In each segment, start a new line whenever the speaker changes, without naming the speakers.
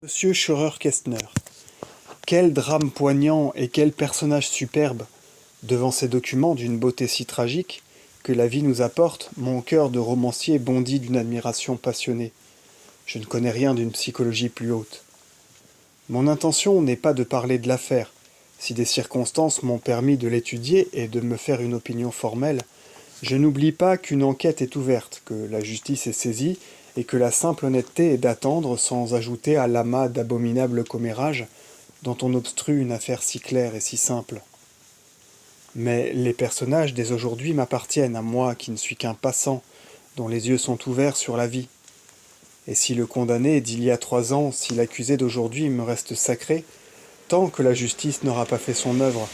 Monsieur Scheurer-Kestner, quel drame poignant et quel personnage superbe, devant ces documents d'une beauté si tragique, que la vie nous apporte, mon cœur de romancier bondit d'une admiration passionnée. Je ne connais rien d'une psychologie plus haute. Mon intention n'est pas de parler de l'affaire. Si des circonstances m'ont permis de l'étudier et de me faire une opinion formelle, je n'oublie pas qu'une enquête est ouverte, que la justice est saisie, et que la simple honnêteté est d'attendre sans ajouter à l'amas d'abominables commérages dont on obstrue une affaire si claire et si simple. Mais les personnages dès aujourd'hui m'appartiennent à moi qui ne suis qu'un passant, dont les yeux sont ouverts sur la vie. Et si le condamné d'il y a 3 ans, si l'accusé d'aujourd'hui me reste sacré, tant que la justice n'aura pas fait son œuvre,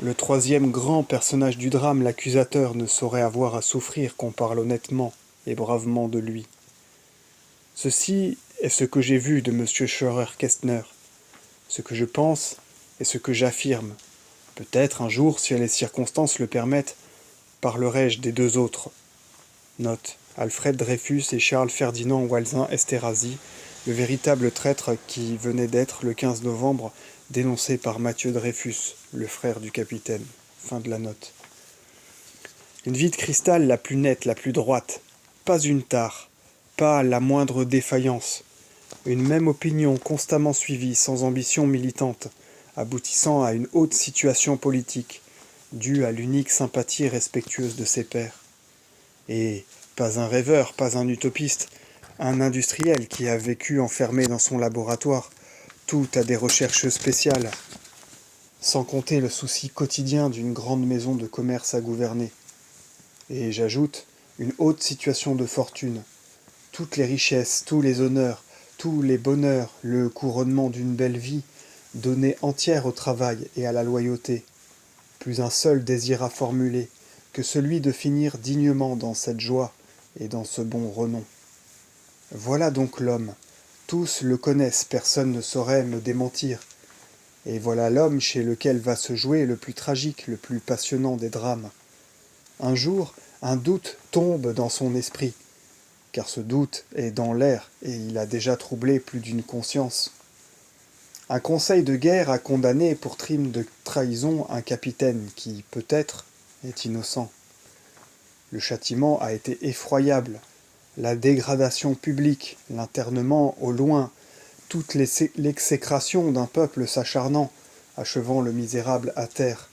le troisième grand personnage du drame, l'accusateur, ne saurait avoir à souffrir qu'on parle honnêtement et bravement de lui. Ceci est ce que j'ai vu de M. Scheurer-Kestner, ce que je pense et ce que j'affirme. Peut-être un jour, si les circonstances le permettent, parlerai-je des 2 autres. Note: Alfred Dreyfus et Charles Ferdinand Walsin Esterhazy, le véritable traître qui venait d'être, le 15 novembre, dénoncé par Mathieu Dreyfus, le frère du capitaine. Fin de la note. Une vie de cristal la plus nette, la plus droite. Pas une tare, pas la moindre défaillance. Une même opinion constamment suivie, sans ambition militante, aboutissant à une haute situation politique, due à l'unique sympathie respectueuse de ses pairs. Et pas un rêveur, pas un utopiste, un industriel qui a vécu enfermé dans son laboratoire, tout à des recherches spéciales, sans compter le souci quotidien d'une grande maison de commerce à gouverner. Et j'ajoute, une haute situation de fortune, toutes les richesses, tous les honneurs, tous les bonheurs, le couronnement d'une belle vie, donnée entière au travail et à la loyauté. Plus un seul désir à formuler, que celui de finir dignement dans cette joie et dans ce bon renom. Voilà donc l'homme. Tous le connaissent, personne ne saurait me démentir. Et voilà l'homme chez lequel va se jouer le plus tragique, le plus passionnant des drames. Un jour, un doute tombe dans son esprit, car ce doute est dans l'air et il a déjà troublé plus d'une conscience. Un conseil de guerre a condamné pour crime de trahison un capitaine qui, peut-être, est innocent. Le châtiment a été effroyable. La dégradation publique, l'internement au loin, toute l'exécration d'un peuple s'acharnant, achevant le misérable à terre.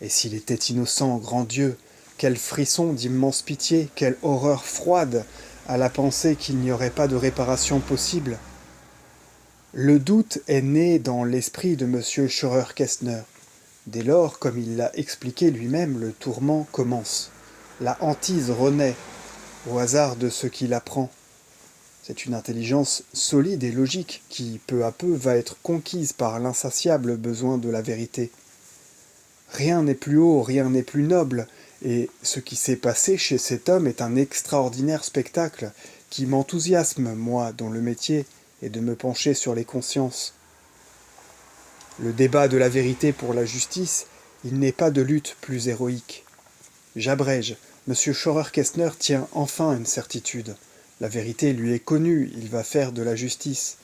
Et s'il était innocent, grand Dieu, quel frisson d'immense pitié, quelle horreur froide à la pensée qu'il n'y aurait pas de réparation possible. Le doute est né dans l'esprit de M. Scheurer-Kestner. Dès lors, comme il l'a expliqué lui-même, le tourment commence. La hantise renaît, au hasard de ce qu'il apprend. C'est une intelligence solide et logique qui, peu à peu, va être conquise par l'insatiable besoin de la vérité. Rien n'est plus haut, rien n'est plus noble, et ce qui s'est passé chez cet homme est un extraordinaire spectacle qui m'enthousiasme, moi, dont le métier est de me pencher sur les consciences. Le débat de la vérité pour la justice, il n'est pas de lutte plus héroïque. J'abrège, M. Scheurer-Kestner tient enfin une certitude. La vérité lui est connue, il va faire de la justice.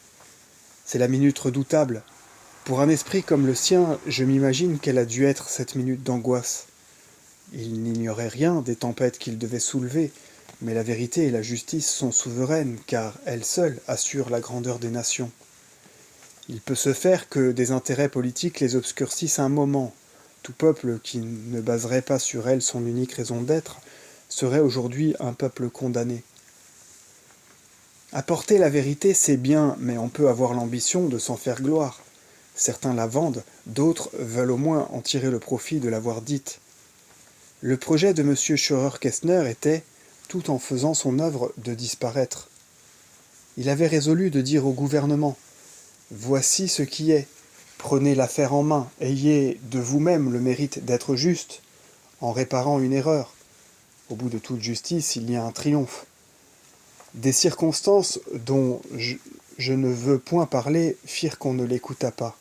C'est la minute redoutable. Pour un esprit comme le sien, je m'imagine quelle a dû être cette minute d'angoisse. Il n'ignorait rien des tempêtes qu'il devait soulever, mais la vérité et la justice sont souveraines, car elles seules assurent la grandeur des nations. Il peut se faire que des intérêts politiques les obscurcissent un moment. Tout peuple qui ne baserait pas sur elles son unique raison d'être serait aujourd'hui un peuple condamné. Apporter la vérité, c'est bien, mais on peut avoir l'ambition de s'en faire gloire. Certains la vendent, d'autres veulent au moins en tirer le profit de l'avoir dite. Le projet de M. Scheurer-Kestner était, tout en faisant son œuvre, de disparaître. Il avait résolu de dire au gouvernement « Voici ce qui est. Prenez l'affaire en main, ayez de vous-même le mérite d'être juste, en réparant une erreur. Au bout de toute justice, il y a un triomphe. » Des circonstances dont je ne veux point parler firent qu'on ne l'écouta pas.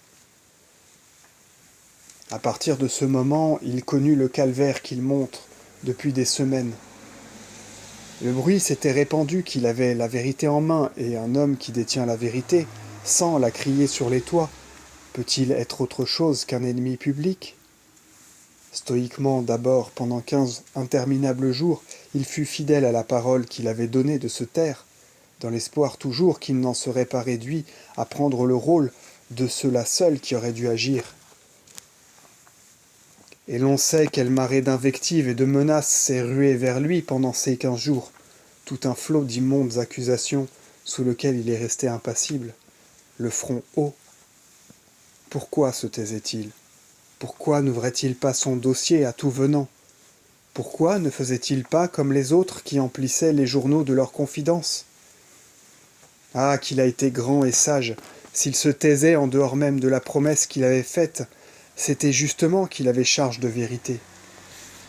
À partir de ce moment, il connut le calvaire qu'il montre depuis des semaines. Le bruit s'était répandu qu'il avait la vérité en main, et un homme qui détient la vérité sans la crier sur les toits, peut-il être autre chose qu'un ennemi public ? Stoïquement d'abord, pendant 15 interminables jours, il fut fidèle à la parole qu'il avait donnée de se taire, dans l'espoir toujours qu'il n'en serait pas réduit à prendre le rôle de ceux-là seuls qui auraient dû agir. Et l'on sait quelle marée d'invectives et de menaces s'est ruée vers lui pendant ces 15 jours, tout un flot d'immondes accusations sous lequel il est resté impassible, le front haut. Pourquoi se taisait-il ? Pourquoi n'ouvrait-il pas son dossier à tout venant ? Pourquoi ne faisait-il pas comme les autres qui emplissaient les journaux de leurs confidences ? Ah, qu'il a été grand et sage, s'il se taisait en dehors même de la promesse qu'il avait faite, c'était justement qu'il avait charge de vérité.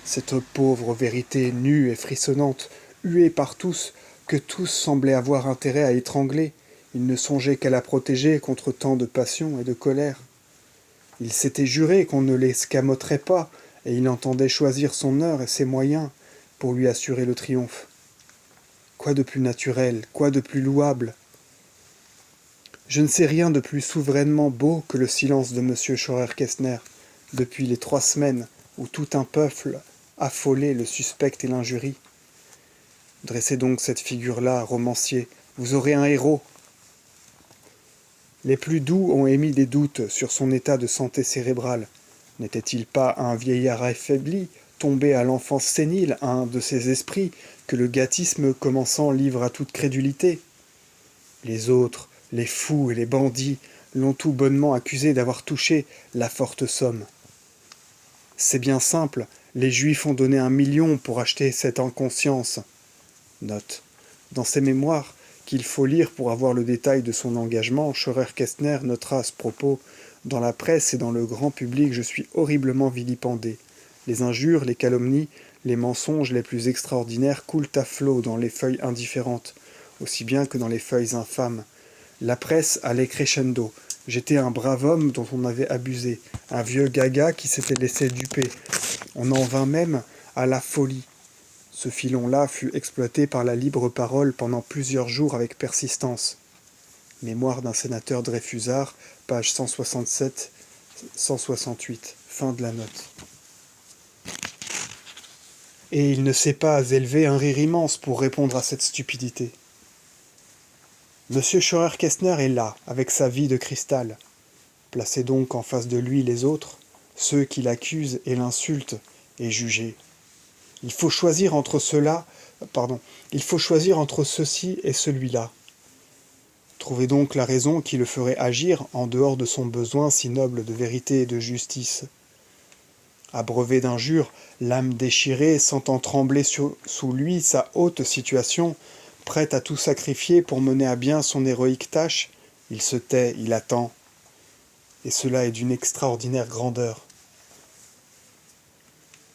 Cette pauvre vérité nue et frissonnante, huée par tous, que tous semblaient avoir intérêt à étrangler, il ne songeait qu'à la protéger contre tant de passion et de colère. Il s'était juré qu'on ne l'escamoterait pas, et il entendait choisir son heure et ses moyens pour lui assurer le triomphe. Quoi de plus naturel, quoi de plus louable ? Je ne sais rien de plus souverainement beau que le silence de M. Scheurer-Kestner, depuis les 3 semaines où tout un peuple affolé le suspecte et l'injurie. Dressez donc cette figure-là, romancier, vous aurez un héros. Les plus doux ont émis des doutes sur son état de santé cérébrale. N'était-il pas un vieillard affaibli, tombé à l'enfance sénile, un de ces esprits que le gâtisme commençant livre à toute crédulité ? Les autres, les fous et les bandits, l'ont tout bonnement accusé d'avoir touché la forte somme. C'est bien simple, les Juifs ont donné 1 million pour acheter cette inconscience. Note. Dans ses mémoires, qu'il faut lire pour avoir le détail de son engagement, Scheurer-Kestner notera à ce propos « Dans la presse et dans le grand public, je suis horriblement vilipendé. Les injures, les calomnies, les mensonges les plus extraordinaires coulent à flot dans les feuilles indifférentes, aussi bien que dans les feuilles infâmes. La presse allait crescendo. J'étais un brave homme dont on avait abusé, un vieux gaga qui s'était laissé duper. On en vint même à la folie. Ce filon-là fut exploité par la libre parole pendant plusieurs jours avec persistance. Mémoire d'un sénateur Dreyfusard, page 167-168, fin de la note. Et il ne s'est pas élevé un rire immense pour répondre à cette stupidité. Monsieur Scheurer-Kestner est là, avec sa vie de cristal. Placez donc en face de lui les autres, ceux qui l'accusent et l'insultent, et jugez. Il faut choisir entre ceci et celui-là. Trouvez donc la raison qui le ferait agir en dehors de son besoin si noble de vérité et de justice. Abreuvé d'injures, l'âme déchirée, sentant trembler sous lui sa haute situation, prête à tout sacrifier pour mener à bien son héroïque tâche, il se tait, il attend. Et cela est d'une extraordinaire grandeur.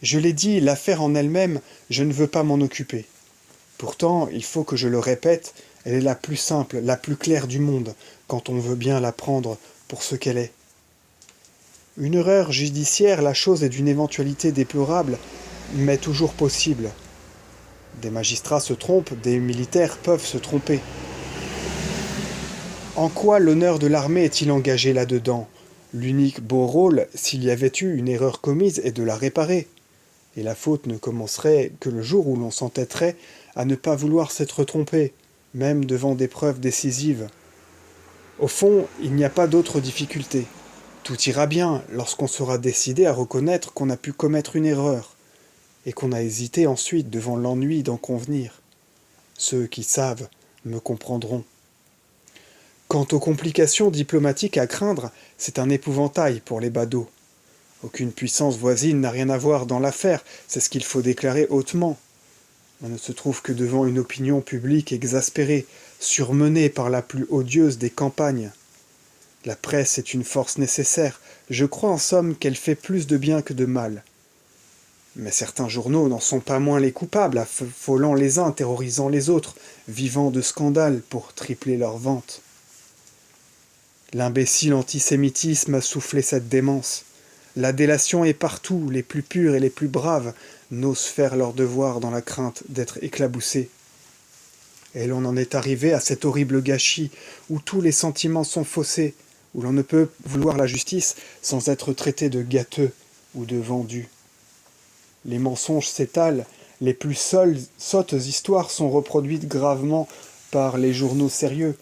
Je l'ai dit, l'affaire en elle-même, je ne veux pas m'en occuper. Pourtant, il faut que je le répète, elle est la plus simple, la plus claire du monde, quand on veut bien la prendre pour ce qu'elle est. Une erreur judiciaire, la chose est d'une éventualité déplorable, mais toujours possible. Des magistrats se trompent, des militaires peuvent se tromper. En quoi l'honneur de l'armée est-il engagé là-dedans ? L'unique beau rôle, s'il y avait eu une erreur commise, est de la réparer. Et la faute ne commencerait que le jour où l'on s'entêterait à ne pas vouloir s'être trompé, même devant des preuves décisives. Au fond, il n'y a pas d'autre difficulté. Tout ira bien lorsqu'on sera décidé à reconnaître qu'on a pu commettre une erreur, et qu'on a hésité ensuite devant l'ennui d'en convenir. Ceux qui savent me comprendront. Quant aux complications diplomatiques à craindre, c'est un épouvantail pour les badauds. Aucune puissance voisine n'a rien à voir dans l'affaire, c'est ce qu'il faut déclarer hautement. On ne se trouve que devant une opinion publique exaspérée, surmenée par la plus odieuse des campagnes. La presse est une force nécessaire, je crois en somme qu'elle fait plus de bien que de mal. Mais certains journaux n'en sont pas moins les coupables, affolant les uns, terrorisant les autres, vivant de scandales pour tripler leurs ventes. L'imbécile antisémitisme a soufflé cette démence. La délation est partout, les plus purs et les plus braves n'osent faire leur devoir dans la crainte d'être éclaboussés. Et l'on en est arrivé à cet horrible gâchis où tous les sentiments sont faussés, où l'on ne peut vouloir la justice sans être traité de gâteux ou de vendu. Les mensonges s'étalent, les plus sottes histoires sont reproduites gravement par les journaux sérieux.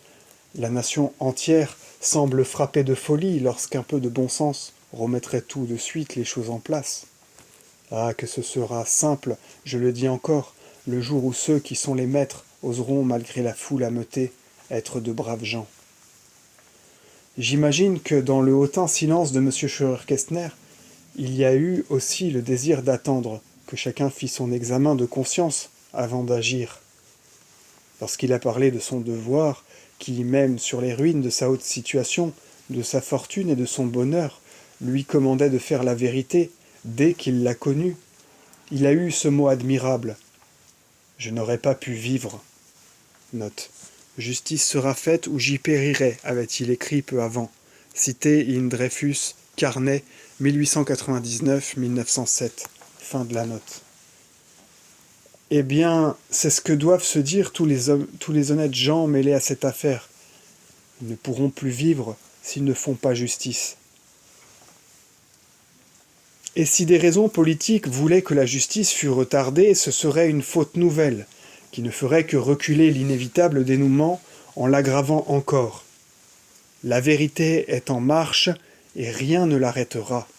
La nation entière semble frappée de folie lorsqu'un peu de bon sens remettrait tout de suite les choses en place. Ah, que ce sera simple, je le dis encore, le jour où ceux qui sont les maîtres oseront, malgré la foule ameutée, être de braves gens. J'imagine que dans le hautain silence de M. Scheurer-Kestner, il y a eu aussi le désir d'attendre que chacun fît son examen de conscience avant d'agir. Lorsqu'il a parlé de son devoir, qui, même sur les ruines de sa haute situation, de sa fortune et de son bonheur, lui commandait de faire la vérité dès qu'il l'a connue, il a eu ce mot admirable. « Je n'aurais pas pu vivre. » Note. « Justice sera faite ou j'y périrai », avait-il écrit peu avant. Cité in Dreyfus, Carnet, 1899-1907. Fin de la note. Eh bien, c'est ce que doivent se dire tous les honnêtes gens mêlés à cette affaire. Ils ne pourront plus vivre s'ils ne font pas justice. Et si des raisons politiques voulaient que la justice fût retardée, ce serait une faute nouvelle, qui ne ferait que reculer l'inévitable dénouement en l'aggravant encore. La vérité est en marche et rien ne l'arrêtera.